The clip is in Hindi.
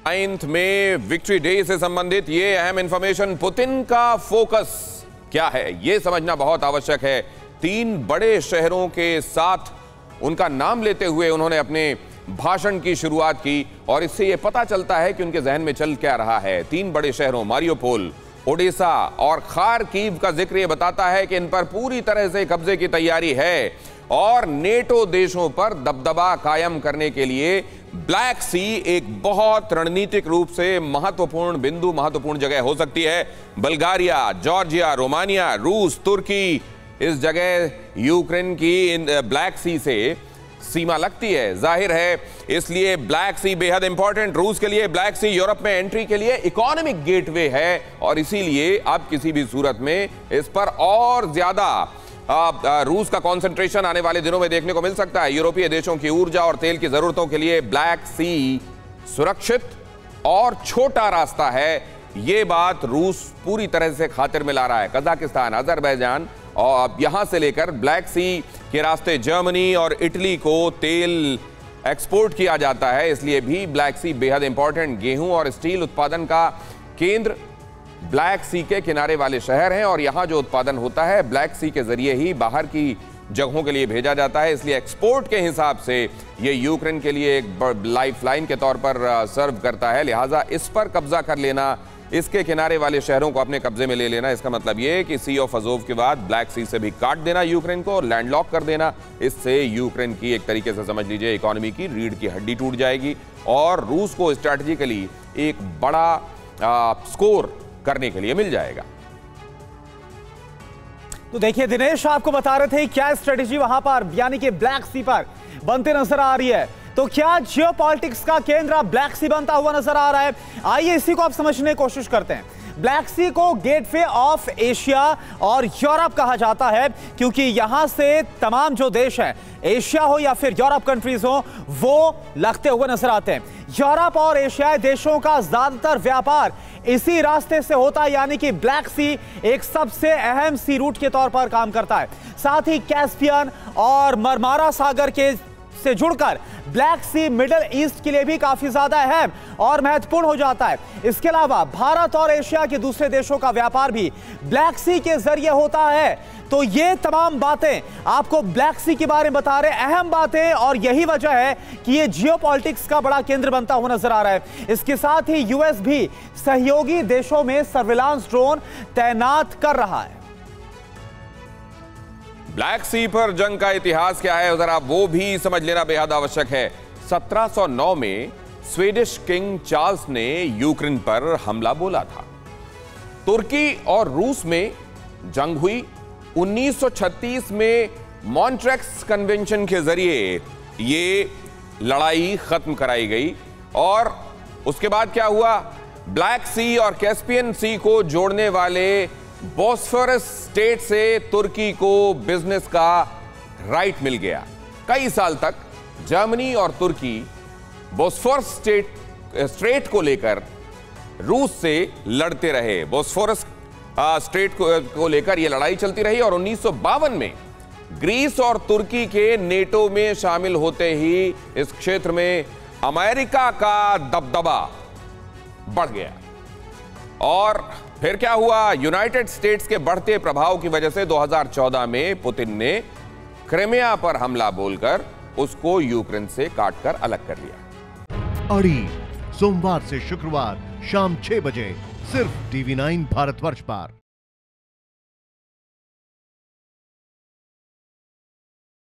9 में विक्ट्री डे से संबंधित ये अहम इंफॉर्मेशन, पुतिन का फोकस क्या है ये समझना बहुत आवश्यक है। 3 बड़े शहरों के साथ उनका नाम लेते हुए उन्होंने अपने भाषण की शुरुआत की और इससे यह पता चलता है कि उनके जहन में चल क्या रहा है। 3 बड़े शहरों मारियोपोल, ओडेसा और खारकीव का जिक्र यह बताता है कि इन पर पूरी तरह से कब्जे की तैयारी है और नेटो देशों पर दबदबा कायम करने के लिए ब्लैक सी एक बहुत रणनीतिक रूप से महत्वपूर्ण बिंदु, महत्वपूर्ण जगह हो सकती है। बल्गारिया, जॉर्जिया, रोमानिया, रूस, तुर्की, इस जगह यूक्रेन की ब्लैक सी से सीमा लगती है, जाहिर है, इसलिए ब्लैक सी बेहद इंपॉर्टेंट। रूस के लिए ब्लैक सी यूरोप में एंट्री के लिए इकोनॉमिक गेटवे है और इसीलिए अब किसी भी सूरत में इस पर और ज्यादा रूस का कंसंट्रेशन आने वाले दिनों में देखने को मिल सकता है। यूरोपीय देशों की ऊर्जा और तेल की जरूरतों के लिए ब्लैक सी सुरक्षित और छोटा रास्ता है, यह बात रूस पूरी तरह से खातिर में ला रहा है। कजाकिस्तान, अजरबैजान और यहां से लेकर ब्लैक सी के रास्ते जर्मनी और इटली को तेल एक्सपोर्ट किया जाता है, इसलिए भी ब्लैक सी बेहद इंपॉर्टेंट। गेहूं और स्टील उत्पादन का केंद्र ब्लैक सी के किनारे वाले शहर हैं और यहां जो उत्पादन होता है ब्लैक सी के जरिए ही बाहर की जगहों के लिए भेजा जाता है, इसलिए एक्सपोर्ट के हिसाब से ये यूक्रेन के लिए एक लाइफलाइन के तौर पर सर्व करता है। लिहाजा इस पर कब्जा कर लेना, इसके किनारे वाले शहरों को अपने कब्जे में ले लेना, इसका मतलब यह कि सी ऑफ अजोव के बाद ब्लैक सी से भी काट देना यूक्रेन को और लैंडलॉक कर देना। इससे यूक्रेन की एक तरीके से समझ लीजिए इकोनॉमी की रीढ़ की हड्डी टूट जाएगी और रूस को स्ट्रैटेजिकली एक बड़ा स्कोर करने के लिए मिल जाएगा। तो देखिए दिनेश, आपको बता रहे थे क्या स्ट्रेटेजी वहां पर यानी कि ब्लैक सी पर बनते नजर आ रही है, तो क्या जियोपॉलिटिक्स का केंद्र ब्लैक सी बनता हुआ नजर आ रहा है। आइए इसी को आप समझने की कोशिश करते हैं। ब्लैक सी को गेटवे ऑफ एशिया और यूरोप कहा जाता है क्योंकि यहां से तमाम जो देश हैं, एशिया हो या फिर यूरोप कंट्रीज हो, वो लगते हुए नजर आते हैं। यूरोप और एशियाई देशों का ज्यादातर व्यापार इसी रास्ते से होता है, यानी कि ब्लैक सी एक सबसे अहम सी रूट के तौर पर काम करता है। साथ ही कैस्पियन और मरमारा सागर के से जुड़कर ब्लैक सी मिडिल ईस्ट के लिए भी काफी ज्यादा अहम और महत्वपूर्ण हो जाता है। इसके अलावा भारत और एशिया के दूसरे देशों का व्यापार भी ब्लैक सी के जरिए होता है। तो ये तमाम बातें आपको ब्लैक सी के बारे में बता रहे, अहम बातें, और यही वजह है कि ये जियोपॉलिटिक्स का बड़ा केंद्र बनता हुआ नजर आ रहा है। इसके साथ ही यूएस भी सहयोगी देशों में सर्विलांस ड्रोन तैनात कर रहा है। ब्लैक सी पर जंग का इतिहास क्या है जरा वो भी समझ लेना बेहद आवश्यक है। 1709 में स्वीडिश किंग चार्ल्स ने यूक्रेन पर हमला बोला था। तुर्की और रूस में जंग हुई। 1936 में मॉन्ट्रेक्स कन्वेंशन के जरिए ये लड़ाई खत्म कराई गई और उसके बाद क्या हुआ, ब्लैक सी और कैस्पियन सी को जोड़ने वाले बोस्फोरस स्टेट से तुर्की को बिजनेस का राइट मिल गया। कई साल तक जर्मनी और तुर्की बोस्फोरस स्ट्रेट को लेकर रूस से लड़ते रहे। बोस्फोरस स्ट्रेट को लेकर यह लड़ाई चलती रही और 1952 में ग्रीस और तुर्की के नेटो में शामिल होते ही इस क्षेत्र में अमेरिका का दबदबा बढ़ गया। और फिर क्या हुआ, यूनाइटेड स्टेट्स के बढ़ते प्रभाव की वजह से 2014 में पुतिन ने क्रिमिया पर हमला बोलकर उसको यूक्रेन से काटकर अलग कर लिया। अड़ी सोमवार से शुक्रवार शाम 6 बजे सिर्फ TV9 भारतवर्ष पर।